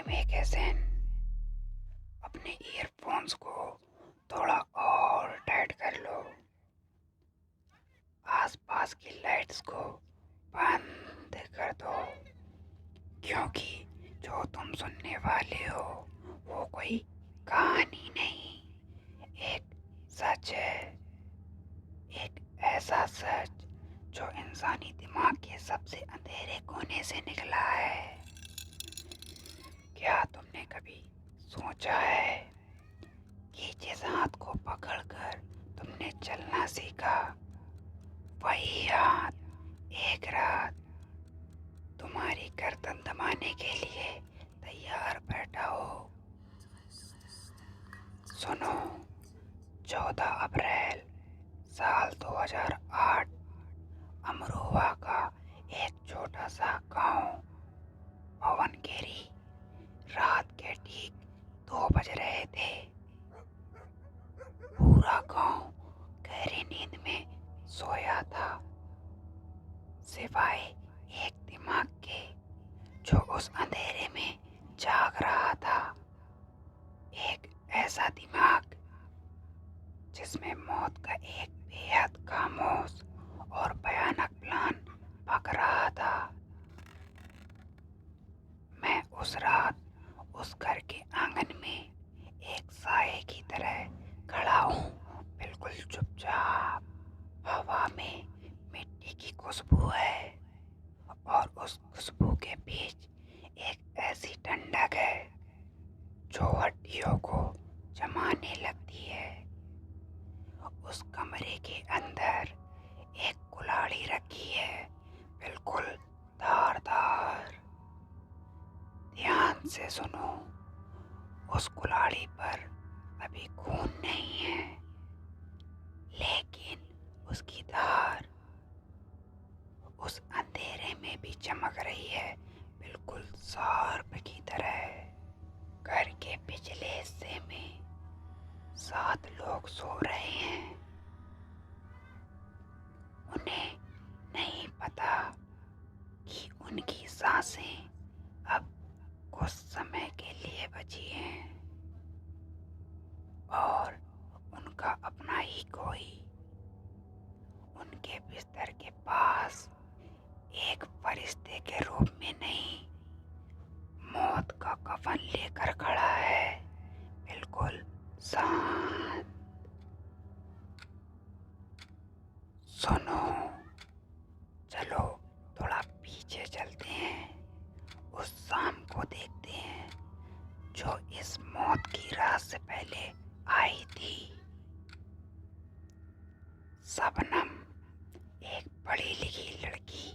Magazine اپنے year phones کو تھوڑا اور ٹائٹ کر لو، آس پاس کی لائٹس کو بند کر دو، کیونکہ جو تم سننے والے ہو وہ کوئی کہانی نہیں، ایک سچ ہے، ایک ایسا سچ جو انسانی دماغ کے سب سے اندھیرے کونے سے نکلا ہے۔ کیا تم نے کبھی سوچا ہے کہ جس ہاتھ کو پکڑ کر تم نے چلنا سیکھا، وہی ہاتھ ایک رات تمہاری گردن دبانے کے لیے تیار بیٹھا ہو؟ سنو، 14 اپریل سال 2008 امروہہ کا ایک چھوٹا سا گاؤں پون گیری، رات کے ٹھیک 2 بج رہے تھے۔ پورا گاؤں گہری نیند میں سویا تھا، سوائے ایک دماغ کے جو اس اندھیرے میں جاگ رہا تھا، ایک ایسا دماغ جس میں موت کا ایک بے حد خاموش اور بھیانک پلان پک رہا تھا۔ میں اس رات اس گھر کے آنگن میں ایک سائے کی طرح کھڑا ہوں، بالکل چپ چاپ۔ ہوا میں مٹی کی خوشبو ہے اور اس خوشبو کے بیچ ایک ایسی ٹھنڈک ہے جو ہڈیوں کو جمانے لگتی ہے۔ اس کمرے کے اندر ایک کلاڑی رکھی ہے، بالکل دھار دھار۔ دھیان سے سنو، اس کلاڑی پر ابھی خون نہیں ہے، لیکن اس کی دھار اس اندھیرے میں بھی چمک رہی ہے، بالکل شارپ کی طرح۔ گھر کے پچھلے حصے میں 7 لوگ سو رہے ہیں۔ انہیں نہیں پتا کہ ان کی سانسیں اب کچھ سمے کے لیے بچی ہیں، اور ان کا اپنا ہی کوئی ان کے بستر کے پاس ایک فرشتے کے روپ میں نہیں، موت کا کفن لے کر کھڑا ہے، بالکل شانت۔ سنو، چلو تھوڑا پیچھے چلتے ہیں، اس شام کو دیکھتے ہیں جو اس موت کی رات سے پہلے آئی تھی۔ شبنم ایک پڑھی لکھی لڑکی،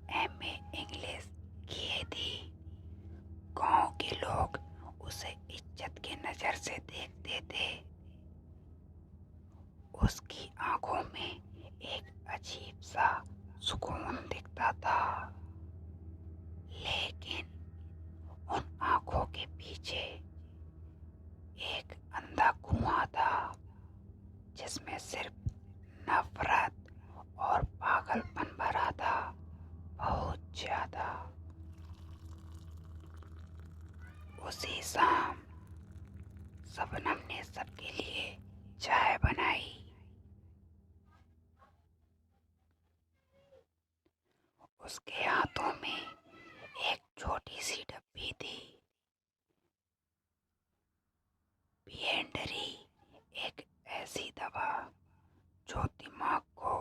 ایم اے انگلش کیے تھی۔ گاؤں کے لوگ اسے عزت کی نظر سے دیکھتے تھے۔ اس کی آنکھوں میں ایک عجیب سا سکون دکھتا تھا، لیکن ان آنکھوں کے پیچھے ایک اندھا کنواں تھا جس میں صرف نفرت اور پاگل پن بھرا تھا، بہت زیادہ۔ اسی شام شبنم نے سب کے لیے چائے بنائی۔ اس کے ہاتھوں میں ایک چھوٹی سی ڈبی تھی، پینڈری، ایک ایسی دوا جو دماغ کو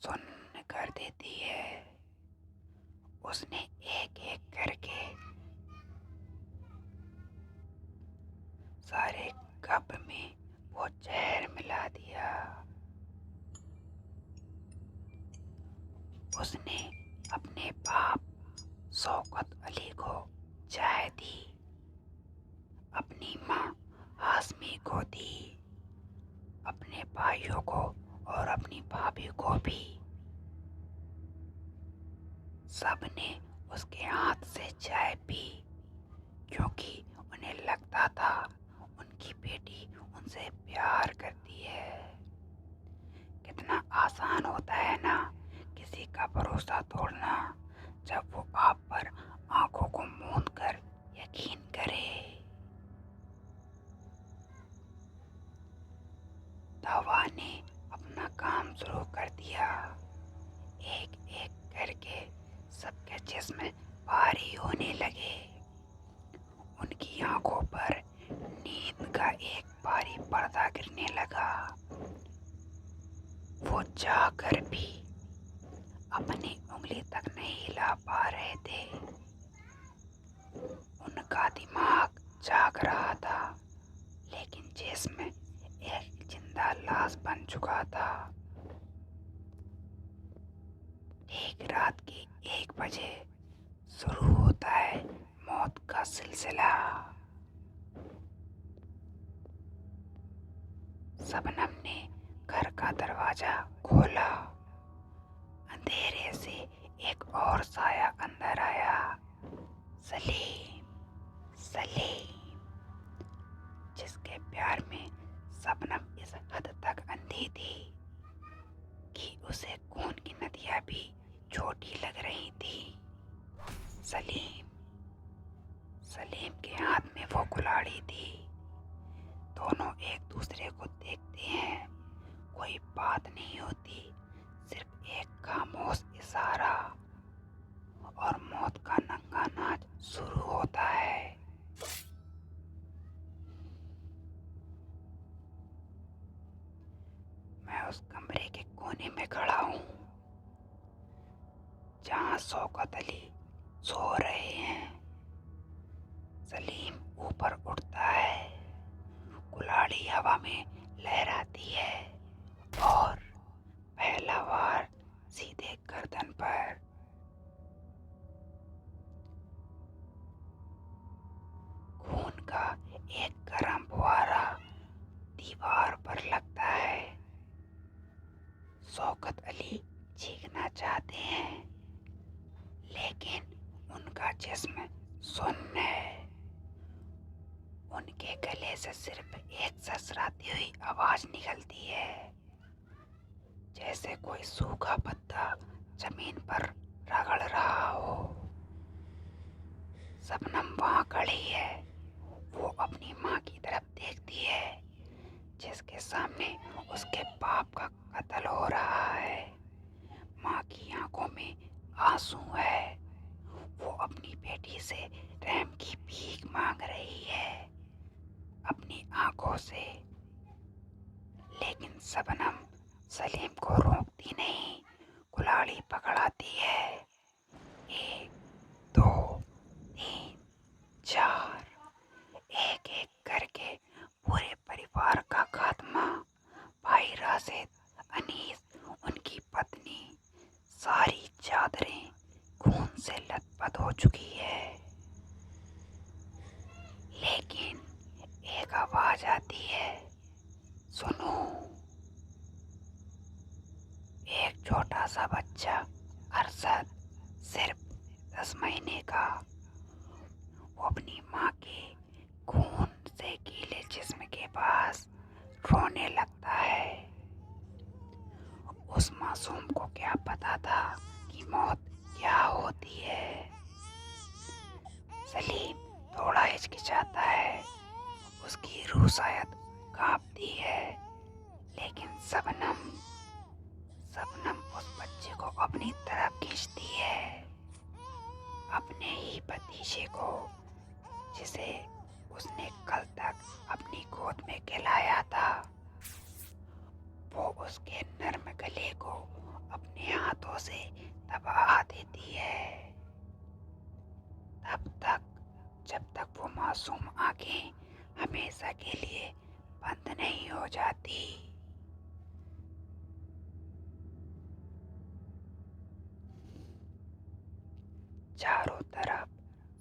سن کر دیتی ہے۔ اس نے ایک ایک کر کے سارے کپ میں وہ زہر ملا دیا۔ اس نے اپنے باپ شوکت علی کو چائے دی، اپنی ماں ہاشمی کو دی، اپنے بھائیوں کو اور اپنی بھابھی کو بھی۔ سب نے اس کے ہاتھ سے چائے پی، کیونکہ انہیں لگتا تھا ان کی بیٹی ان سے پیار کرتی ہے۔ کتنا آسان ہوتا ہے نا کسی کا بھروسہ توڑنا، جب وہ آپ پر آنکھوں کو موند کر یقین जिस्म भारी होने लगे। उनकी आंखों पर नींद का एक भारी पर्दा गिरने लगा। वो जाकर भी अपनी उंगली तक नहीं हिला पा रहे थे। उनका दिमाग जाग रहा था, लेकिन जिस्म एक जिंदा लाश बन चुका था। ठीक रात के 1 बजे शुरू होता है मौत का सिलसिला। शबनम ने घर का दरवाजा खोला। अंधेरे से एक और साया अंदर आया। सलीम, सलीम, जिसके प्यार में शबनम इस हद तक अंधी थी कि उसे खून की नदियां भी छोटी लग रही थी। सलीम, सलीम के हाथ में वो कुल्हाड़ी थी। दोनों एक दूसरे को देखते हैं। कोई बात नहीं होती, सिर्फ एक खामोश इशारा, और मौत का नंगा नाच शुरू होता है। मैं उस कमरे के कोने में खड़ा हूँ जहाँ शौकत अली सो रहे हैं। सलीम ऊपर उठता है, कुल्हाड़ी हवा में लहराती है और पहला वार सीधे गर्दन पर। खून का एक गर्म फुहारा दीवार पर लगता है। शौकत अली चीखना चाहते हैं, लेकिन उनका जिस्म सुन्न है। उनके गले से सिर्फ एक ससराती हुई आवाज निकलती है, जैसे कोई सूखा पत्ता जमीन पर रगड़ रहा हो। शबनम वहाँ खड़ी है। वो अपनी माँ की तरफ देखती है, जिसके सामने उसके बाप का कत्ल हो रहा है। माँ की आंखों में आंसू है। वो अपनी बेटी से रहम की भीख मांग रही है अपनी आंखों से, लेकिन शबनम सलीम को रोकती नहीं, कुल्हाड़ी पकड़ाती है। 1, 2, 3, 4, एक एक करके पूरे परिवार का खात्मा। भाई राशिद, अनीस, उनकी पत्नी, सारी चादरें खून से लथपथ हो चुकी है। लेकिन एक आवाज आती है, सुनो। एक छोटा सा बच्चा, अरशद, सिर्फ 10 महीने का, वो अपनी माँ के खून से गीले जिस्म के पास रोने लगता है। उस मासूम को क्या पता था कि मौत क्या होती है। सलीम थोड़ा हिचकिचाता है, उसकी रूह शायद कांपती है, लेकिन शबनम उस बच्चे को अपनी तरफ खींचती है, अपने ही भतीजे को, जिसे उसने कल तक अपनी गोद में खिलाया था। वो उसके नर्म गले को अपने हाथों से दबा देती है, तब तक जब तक वो मासूम आंखें हमेशा के लिए बंद नहीं हो जाती। चारों तरफ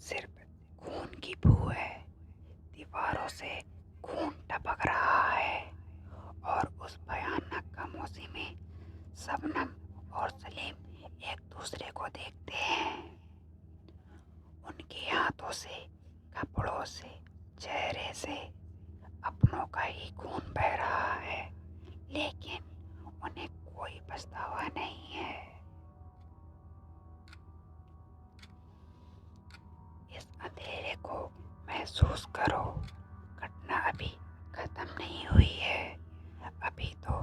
सिर्फ खून की बू है। दीवारों से खून टपक रहा है, और उस भयानक खामोशी में शबनम और सलीम एक दूसरे को देखते हैं। उनके हाथों से, कपड़ों से, चेहरे से अपनों का ही खून बह रहा है, लेकिन उन्हें कोई पछतावा नहीं है। इस अंधेरे को महसूस करो, घटना अभी खत्म नहीं हुई है। अभी तो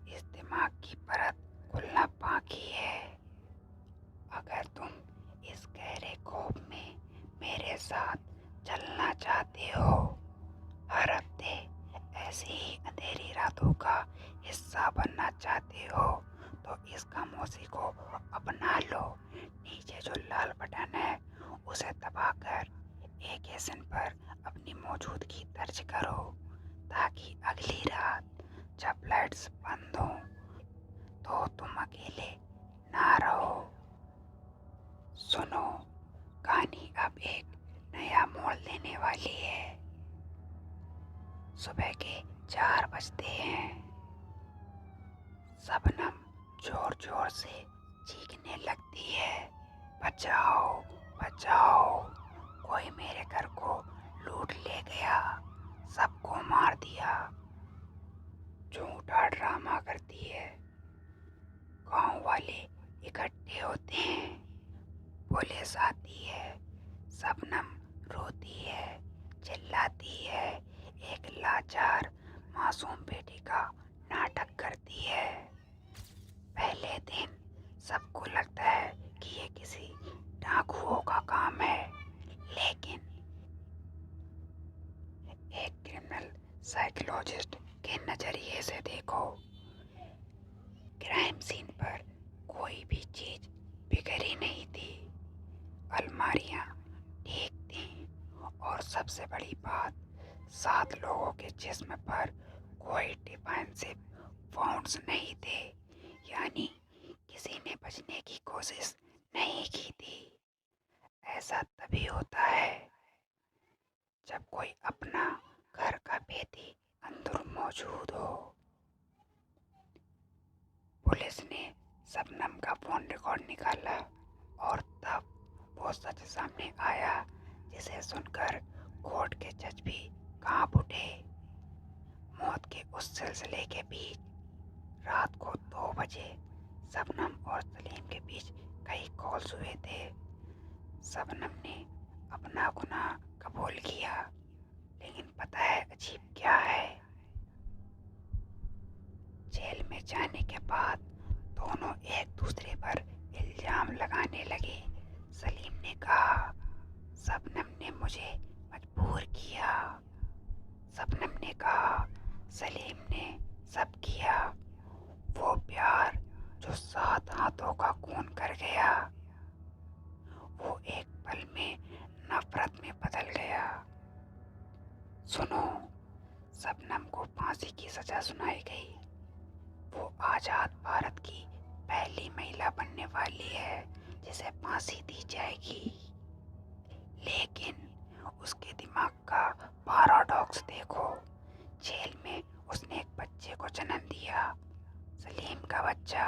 इस दिमाग की परत खुलना बाकी है। अगर तुम इस जादू का हिस्सा बनना चाहते हो तो इस खामोशी को अपना लो। नीचे जो लाल बटन है उसे दबाकर एक एसन पर अपनी मौजूदगी दर्ज करो ताकि अगली रात जब लाइट्स बंद हो तो तुम अकेले ना रहो। सुनो, कहानी अब एक नया मोड़ लेने वाली है। सुबह के 4 बजते हैं। शबनम जोर जोर से चीखने लगती है, बचाओ बचाओ, कोई मेरे घर को लूट ले गया, सबको मार दिया। झूठा ड्रामा करती है। गांव वाले इकट्ठे होते हैं, पुलिस आती है। शबनम रोती है, चिल्लाती है, एक लाचार मासूम बेटी का नाटक करती है। पहले दिन सबको लगता है कि ये किसी डाकुओं का काम है, लेकिन एक क्रिमिनल साइकोलॉजिस्ट के नजरिए से देखो। क्राइम सीन पर कोई भी चीज बिगड़ी नहीं थी, अलमारियां ठीक थी और सबसे बड़ी बात 7 लोगों के जिस्म पर कोई डिफेंसिव वाउंड्स नहीं थे, यानी किसी ने बचने की कोशिश नहीं की थी। ऐसा तभी होता है जब कोई अपना घर का भेदी अंदर मौजूद हो। पुलिस ने शबनम का फोन रिकॉर्ड निकाला और तब वो सच सामने आया जिसे सुनकर कोर्ट के जज भी कांप उठे। मौत के उस सिलसिले के बीच रात को 2 बजे शबनम और सलीम के बीच कई कॉल्स हुए थे। शबनम ने अपना गुनाह कबूल किया, लेकिन पता है अजीब क्या है? जेल में जाने के बाद दोनों एक दूसरे पर इल्जाम लगाने लगे। सलीम ने कहा, शबनम ने मुझे मजबूर किया। शबनम ने कहा, सलीम ने सब किया। वो प्यार जो 7 हाथों का खून कर गया, वो एक पल में नफरत में बदल गया। सुनो, शबनम को फांसी की सजा सुनाई गई। वो आजाद भारत की पहली महिला बनने वाली है जिसे फांसी दी जाएगी। लेकिन उसके दिमाग का पैराडॉक्स देखो। जेल में उसने एक बच्चे को जन्म दिया, सलीम का बच्चा,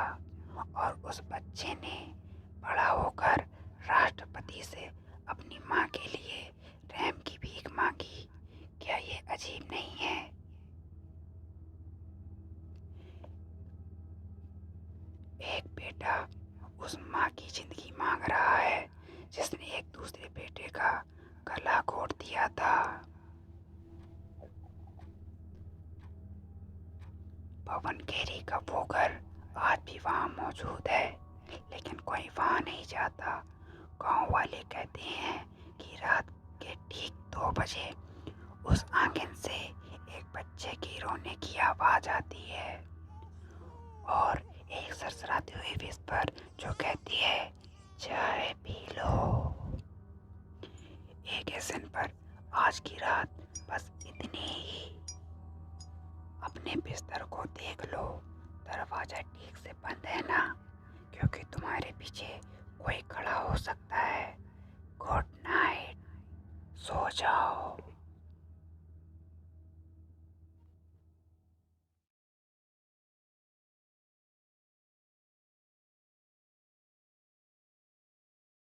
और उस बच्चे ने बड़ा होकर राष्ट्रपति से अपनी माँ के लिए रैम की भीख मांगी। क्या ये अजीब नहीं है? एक बेटा उस माँ की जिंदगी मांग रहा है जिसने एक दूसरे बेटे का गला घोट दिया था। पवन खेरी का वो घर आज भी वहाँ मौजूद है, लेकिन कोई वहाँ नहीं जाता। गांव वाले कहते हैं कि रात के ठीक 2 बजे उस आंगन से एक बच्चे की रोने की आवाज आती है और एक सरसराती हुई विस्पर जो कहती है, चाय पी लो। एक एसन पर आज की रात बस इतनी ही। अपने बिस्तर को देख लो, दरवाजा ठीक से बंद है ना? क्योंकि तुम्हारे पीछे कोई खड़ा हो सकता है। गुड नाइट, सो जाओ।